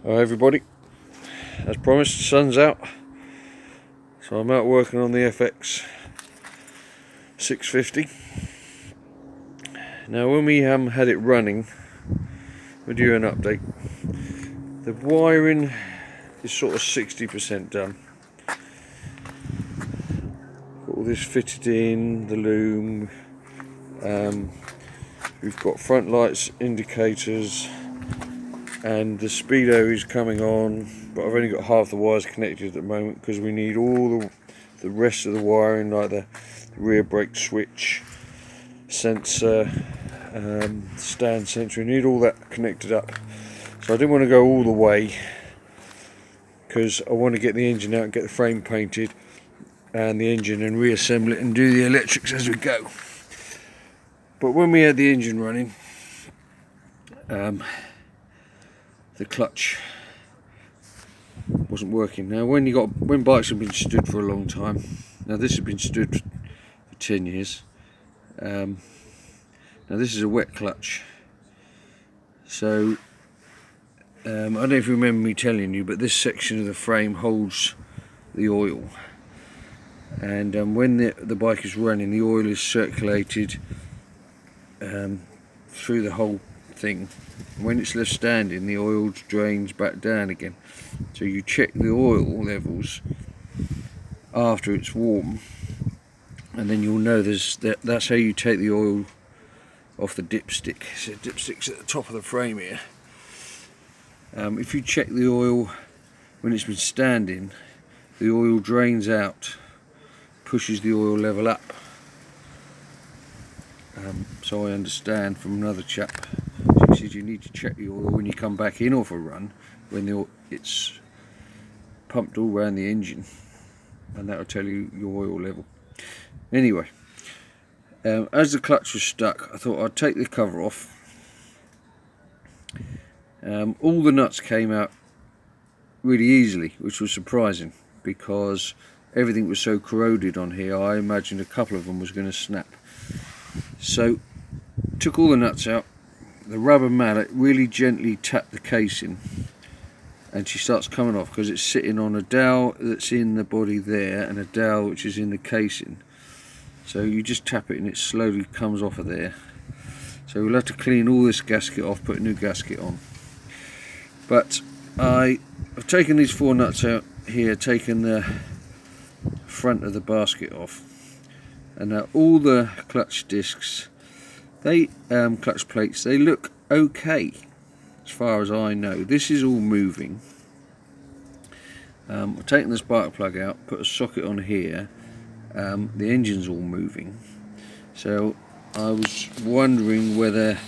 Hi everybody, as promised, the sun's out, so I'm out working on the fx650. Now when we had it running, we'll do an update. The wiring is sort of 60% done. Got all this fitted in, the loom, we've got front lights, indicators, and the speedo is coming on, but I've only got half the wires connected at the moment because we need all the rest of the wiring, like the rear brake switch, sensor, stand sensor. We need all that connected up, so I didn't want to go all the way because I want to get the engine out and get the frame painted and the engine and reassemble it and do the electrics as we go. But when we had the engine running, the clutch wasn't working. Now when bikes have been stood for a long time, now this has been stood for 10 years, now this is a wet clutch, so I don't know if you remember me telling you, but this section of the frame holds the oil, and when the bike is running, the oil is circulated through the whole thing. When it's left standing, the oil drains back down again. So you check the oil levels after it's warm, and then you'll know that's how you take the oil off the dipstick. So the dipstick's at the top of the frame here. If you check the oil when it's been standing, the oil drains out, pushes the oil level up. So I understand from another chap, he says you need to check the oil when you come back in off a run, when it's pumped all around the engine, and that will tell you your oil level. Anyway, as the clutch was stuck, I thought I'd take the cover off. All the nuts came out really easily, which was surprising because everything was so corroded on here. I imagined a couple of them was going to snap. So took all the nuts out, the rubber mallet really gently tapped the casing, and she starts coming off because it's sitting on a dowel that's in the body there and a dowel which is in the casing. So you just tap it and it slowly comes off of there. So we'll have to clean all this gasket off, put a new gasket on. But I've taken these 4 nuts out here, taken the front of the basket off, and now all the clutch discs, clutch plates, they look okay as far as I know. This is all moving. I've taken the spark plug out, put a socket on here. The engine's all moving, so I was wondering whether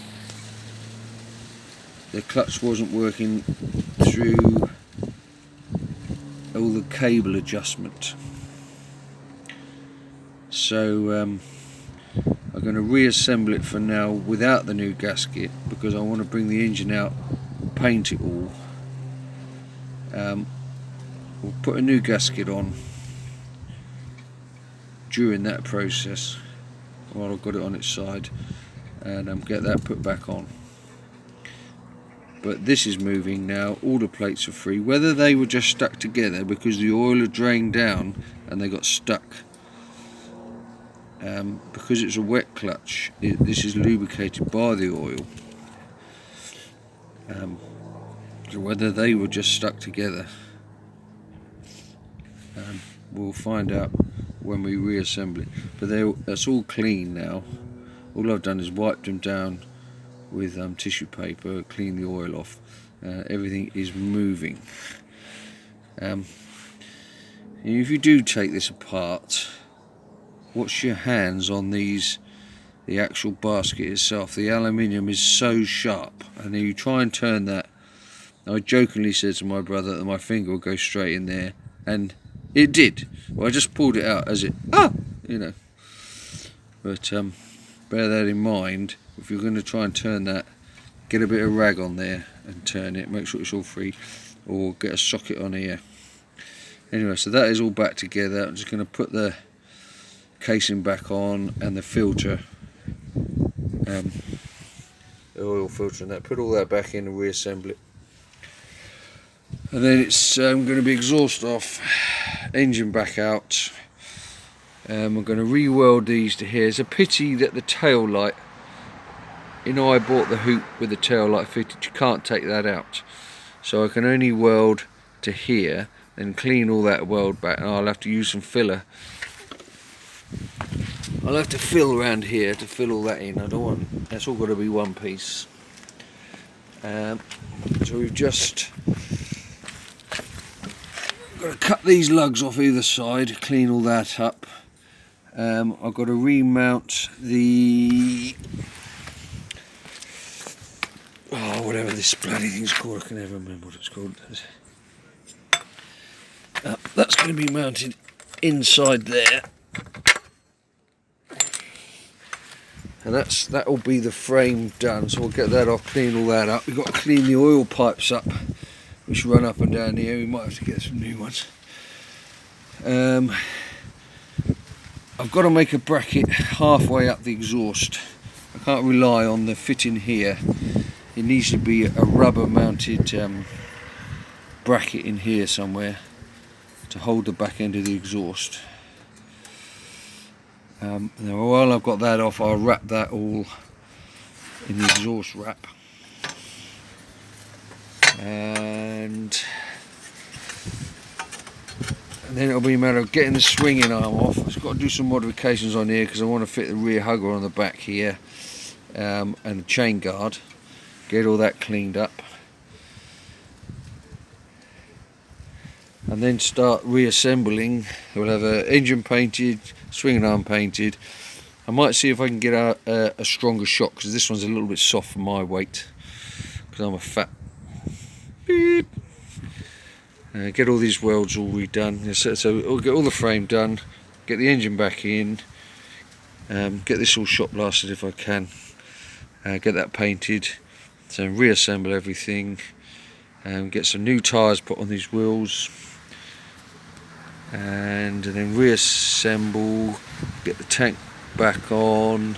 the clutch wasn't working through all the cable adjustment. So I'm going to reassemble it for now without the new gasket because I want to bring the engine out, paint it all. We'll put a new gasket on during that process while I've got it on its side, and get that put back on. But this is moving now, all the plates are free. Whether they were just stuck together because the oil had drained down and they got stuck, because it's a wet clutch, this is lubricated by the oil. So whether they were just stuck together, we'll find out when we reassemble it. But that's all clean now. All I've done is wiped them down with tissue paper, clean the oil off. Everything is moving. If you do take this apart, watch your hands on the actual basket itself. The aluminium is so sharp, and then you try and turn that. I jokingly said to my brother that my finger would go straight in there, and it did. Well, I just pulled it out as it, you know. But bear that in mind. If you're going to try and turn that, get a bit of rag on there and turn it, make sure it's all free, or get a socket on here. Anyway, so that is all back together. I'm just going to put the casing back on and the filter, the oil filter, and that, put all that back in and reassemble it. And then it's going to be exhaust off, engine back out. I'm going to re-weld these to here. It's a pity that the tail light, you know, I bought the hoop with the tail light fitted, you can't take that out. So I can only weld to here, then clean all that weld back, and I'll have to use some filler. I'll have to fill around here to fill all that in. I don't want, that's all got to be one piece. So we've just got to cut these lugs off either side, clean all that up. I've got to remount the, whatever this bloody thing's called, I can never remember what it's called. That's going to be mounted inside there, and that will be the frame done. So we'll get that off, clean all that up. We've got to clean the oil pipes up, which run up and down here. We might have to get some new ones. I've got to make a bracket halfway up the exhaust. I can't rely on the fitting here. It needs to be a rubber mounted bracket in here somewhere to hold the back end of the exhaust. Now while I've got that off, I'll wrap that all in the exhaust wrap, and then it'll be a matter of getting the swinging arm off. I've got to do some modifications on here because I want to fit the rear hugger on the back here, and the chain guard. Get all that cleaned up, and then start reassembling. We'll have an engine painted, swinging arm painted. I might see if I can get a stronger shock, because this one's a little bit soft for my weight, because I'm a fat beep. Get all these welds all redone. So we'll get all the frame done, get the engine back in, get this all shot blasted if I can, get that painted, so reassemble everything, get some new tyres put on these wheels, and then reassemble, get the tank back on,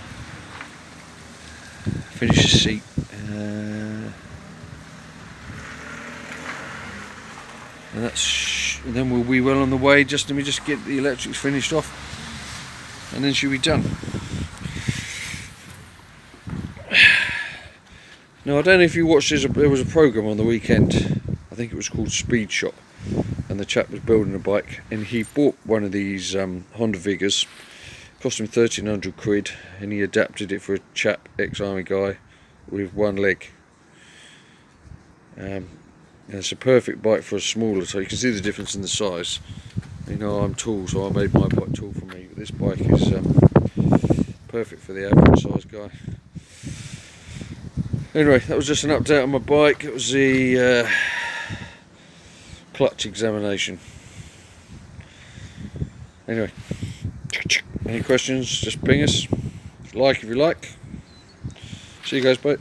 finish the seat, and then we'll be well on the way. Let me just get the electrics finished off, and then she'll be done. Now I don't know if you watched this, there was a programme on the weekend, I think it was called Speed Shop, and the chap was building a bike, and he bought one of these Honda Vigors, cost him 1,300 quid, and he adapted it for a chap, ex-army guy, with one leg. And it's a perfect bike for a smaller, so you can see the difference in the size. You know, I'm tall, so I made my bike tall for me, but this bike is perfect for the average size guy. Anyway, that was just an update on my bike. It was the clutch examination. Anyway, any questions, just ping us. Like if you like. See you guys, bye.